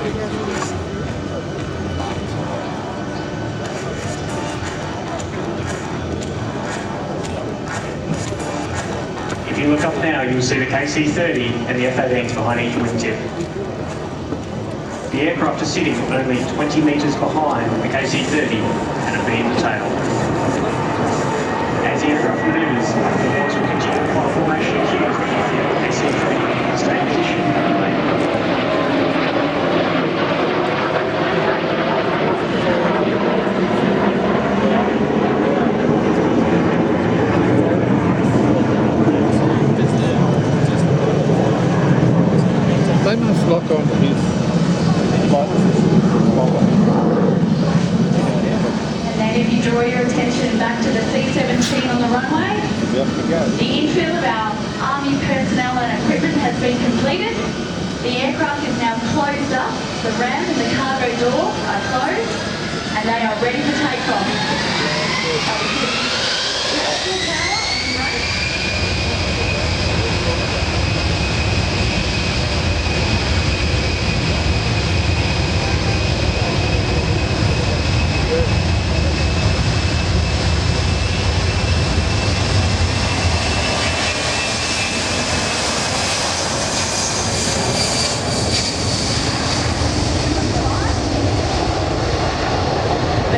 If you look up now, you'll see the KC-30 and the F-18s behind each wingtip. The aircraft is sitting only 20 metres behind the KC-30 and a beam to tail. As the aircraft manoeuvres, the boys will continue to follow formation cues to keep the KC-30 stay in position and remain. They must lock on to his lights. And then if you draw your attention back to the C-17 on the runway, the infill of our Army personnel and equipment has been completed. The aircraft is now closed up, the ramp and the cargo door are closed, and they are ready for takeoff.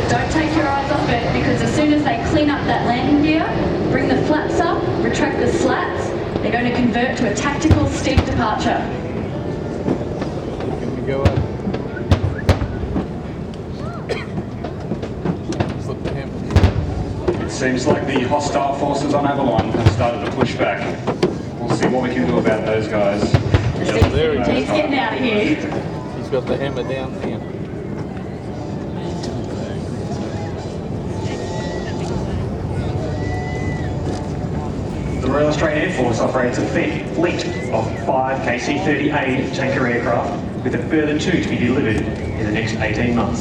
Don't take your eyes off it, because as soon as they clean up that landing gear, bring the flaps up, retract the slats, they're going to convert to a tactical steep departure. Can we go up? It seems like the hostile forces on Avalon have started to push back. We'll see what we can do about those guys. The C-17's getting out of here. He's got the hammer down there. The Royal Australian Air Force operates a fleet of 5 KC-30A tanker aircraft, with a further 2 to be delivered in the next 18 months.